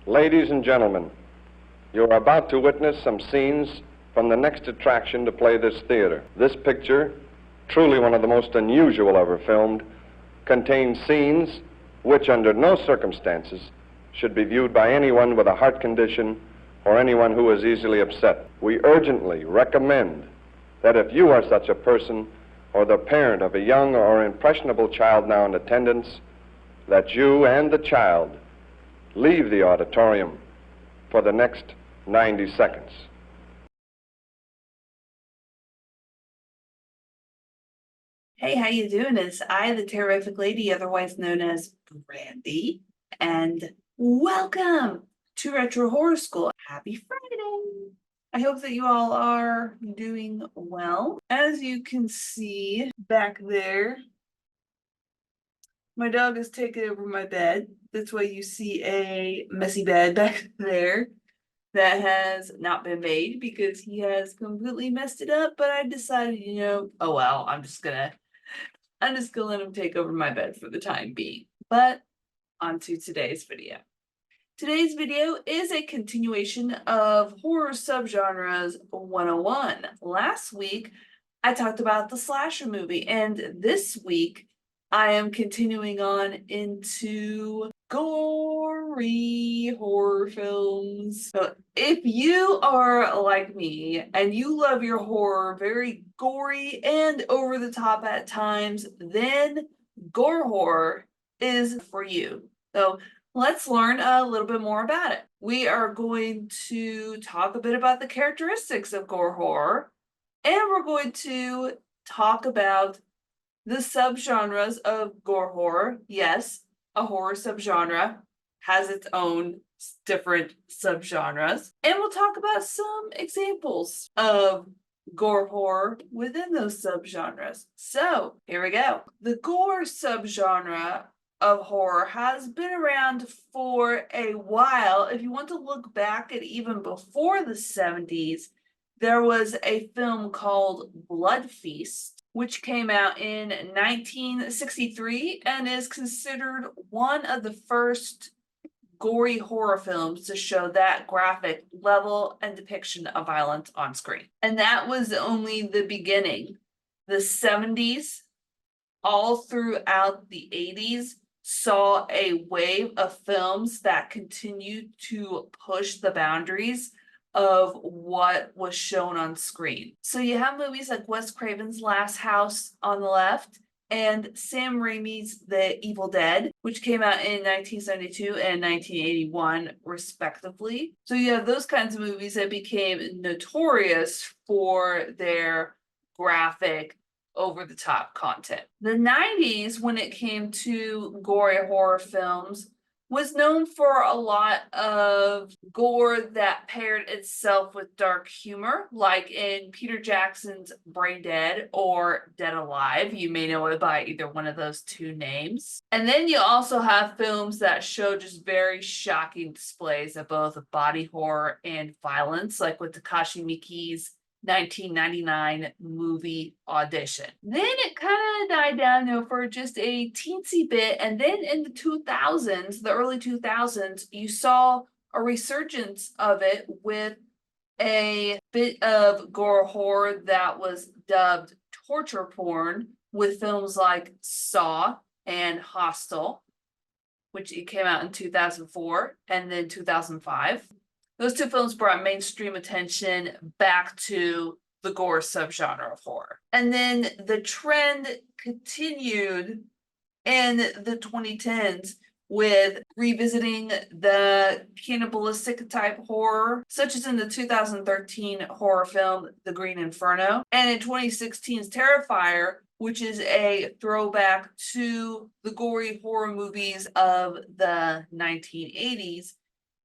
Ladies and gentlemen, you are about to witness some scenes from the next attraction to play this theater. This picture, truly one of the most unusual ever filmed, contains scenes which under no circumstances should be viewed by anyone with a heart condition or anyone who is easily upset. We urgently recommend that if you are such a person or the parent of a young or impressionable child now in attendance, that you and the child leave the auditorium for the next 90 seconds. Hey, how you doing? It's I, the Terrorific Lady, otherwise known as Brandy, and welcome to Retro Horror School. Happy Friday! I hope that you all are doing well. As you can see back there, my dog has taken over my bed. That's why you see a messy bed back there that has not been made because he has completely messed it up. But I decided, oh well, I'm just gonna let him take over my bed for the time being. But on to today's video. Today's video is a continuation of Horror Subgenres 101. Last week, I talked about the slasher movie, and this week, I am continuing on into gory horror films. So if you are like me and you love your horror very gory and over the top at times, then gore horror is for you. So let's learn a little bit more about it. We are going to talk a bit about the characteristics of gore horror, and we're going to talk about the subgenres of gore horror. Yes, a horror subgenre has its own different subgenres. And we'll talk about some examples of gore horror within those subgenres. So here we go. The gore subgenre of horror has been around for a while. If you want to look back at even before the 70s, there was a film called Blood Feast, which came out in 1963 and is considered one of the first gory horror films to show that graphic level and depiction of violence on screen. And that was only the beginning. The 70s, all throughout the 80s, saw a wave of films that continued to push the boundaries of what was shown on screen. So you have movies like Wes Craven's Last House on the left and Sam Raimi's The Evil Dead, which came out in 1972 and 1981 respectively. So you have those kinds of movies that became notorious for their graphic over-the-top content. The 90s, when it came to gory horror films, was known for a lot of gore that paired itself with dark humor, like in Peter Jackson's Brain Dead or Dead Alive. You may know it by either one of those two names. And then you also have films that show just very shocking displays of both body horror and violence, like with Takashi Miike's 1999 movie Audition. Then it kind of died down, for just a teensy bit, and then in the 2000s, the early 2000s, you saw a resurgence of it with a bit of gore horror that was dubbed torture porn, with films like Saw and Hostel, which it came out in 2004 and then 2005. Those two films brought mainstream attention back to the gore subgenre of horror. And then the trend continued in the 2010s with revisiting the cannibalistic type horror, such as in the 2013 horror film The Green Inferno, and in 2016's Terrifier, which is a throwback to the gory horror movies of the 1980s,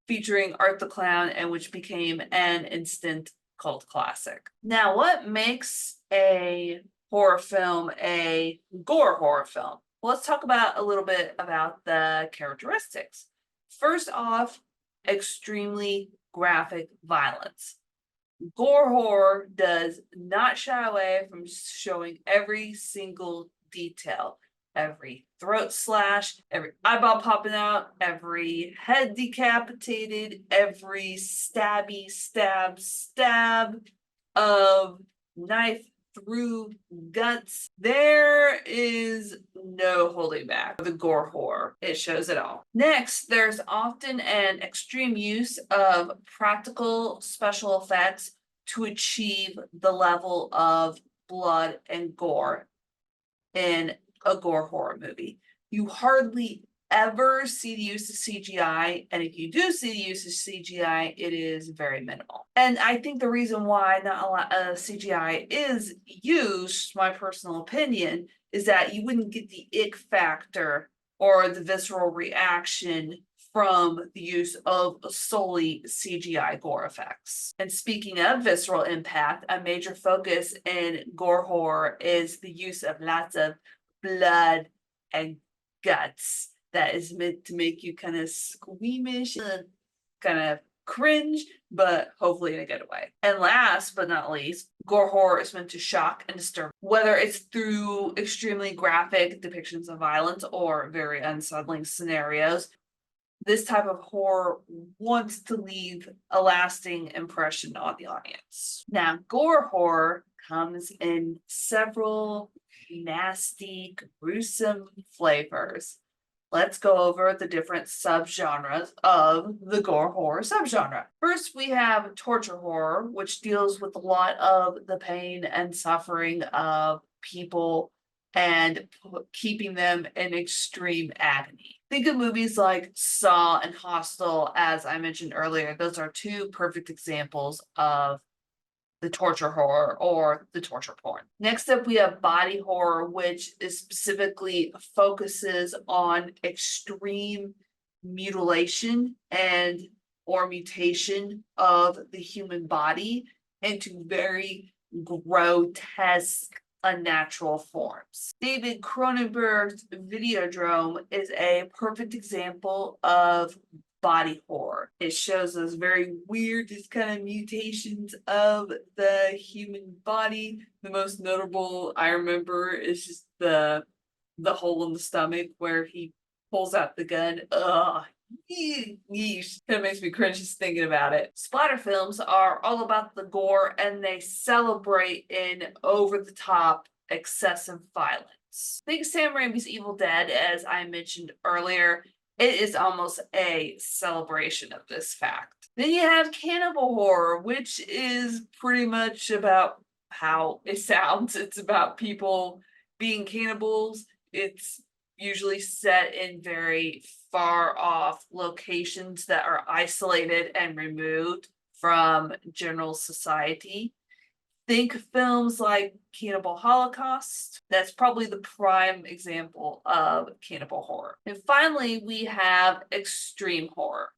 featuring Art the Clown, and which became an instant cult classic. Now, what makes a horror film a gore horror film? Well, let's talk about a little bit about the characteristics. First off, extremely graphic violence. Gore horror does not shy away from showing every single detail. every throat slash, every eyeball popping out, every head decapitated, every stabby stab of knife through guts. There is no holding back. The gore horror, it shows it all. Next, there's often an extreme use of practical special effects to achieve the level of blood and gore in a gore horror movie. You hardly ever see the use of CGI, and if you do see the use of CGI, it is very minimal. And I think the reason why not a lot of CGI is used, my personal opinion, is that you wouldn't get the ick factor or the visceral reaction from the use of solely CGI gore effects. And speaking of visceral impact, a major focus in gore horror is the use of lots of blood and guts that is meant to make you kind of squeamish and kind of cringe, but hopefully in a good way. And last but not least, gore horror is meant to shock and disturb, whether it's through extremely graphic depictions of violence or very unsettling scenarios. This type of horror wants to leave a lasting impression on the audience. Now, gore horror comes in several nasty, gruesome flavors. Let's go over the different subgenres of the gore horror subgenre. First, we have torture horror, which deals with a lot of the pain and suffering of people and keeping them in extreme agony. Think of movies like Saw and Hostel, as I mentioned earlier. Those are two perfect examples of the torture horror or the torture porn. Next up, we have body horror, which is specifically focuses on extreme mutilation and or mutation of the human body into very grotesque, unnatural forms. David Cronenberg's Videodrome is a perfect example of body horror. It shows us very weird, just kind of mutations of the human body. The most notable I remember is just the hole in the stomach where he pulls out the gun. Ugh. Yeesh. Kind of makes me cringe just thinking about it. Splatter films are all about the gore and they celebrate in over-the-top excessive violence. Think Sam Raimi's Evil Dead, as I mentioned earlier. It is almost a celebration of this fact. Then you have cannibal horror, which is pretty much about how it sounds. It's about people being cannibals. It's usually set in very far off locations that are isolated and removed from general society. Think films like Cannibal Holocaust. That's probably the prime example of cannibal horror. And finally, we have extreme horror.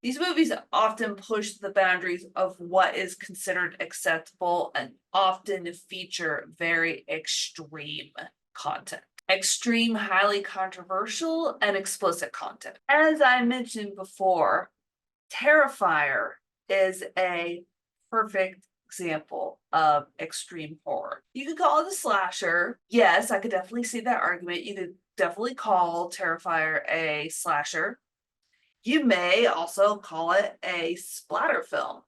These movies often push the boundaries of what is considered acceptable and often feature very extreme content. Extreme, highly controversial, and explicit content. As I mentioned before, Terrifier is a perfect example of extreme horror. You could call it a slasher. Yes, I could definitely see that argument. You could definitely call Terrifier a slasher. You may also call it a splatter film,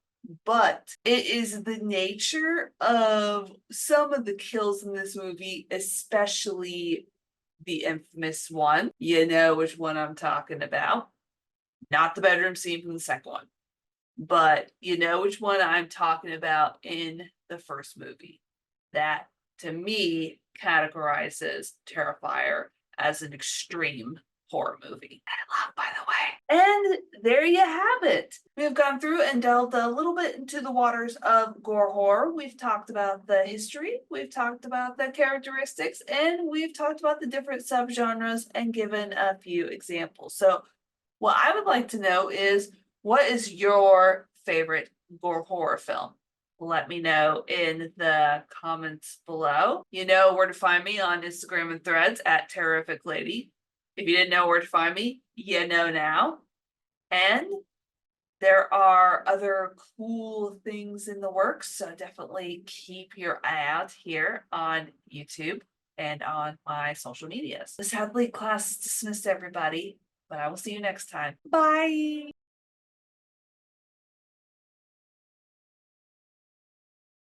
but it is the nature of some of the kills in this movie, especially the infamous one. You know which one I'm talking about. Not the bedroom scene from the second one. But you know which one I'm talking about in the first movie. That, to me, categorizes Terrifier as an extreme horror movie. I love, by the way. And there you have it. We've gone through and delved a little bit into the waters of gore horror. We've talked about the history, we've talked about the characteristics, and we've talked about the different subgenres and given a few examples. So what I would like to know is, what is your favorite gore horror film? Let me know in the comments below. You know where to find me on Instagram and Threads at Terrorific Lady. If you didn't know where to find me, you know now. And there are other cool things in the works, so definitely keep your eye out here on YouTube. and on my social medias. Sadly, class is dismissed, everybody, but I will see you next time. Bye.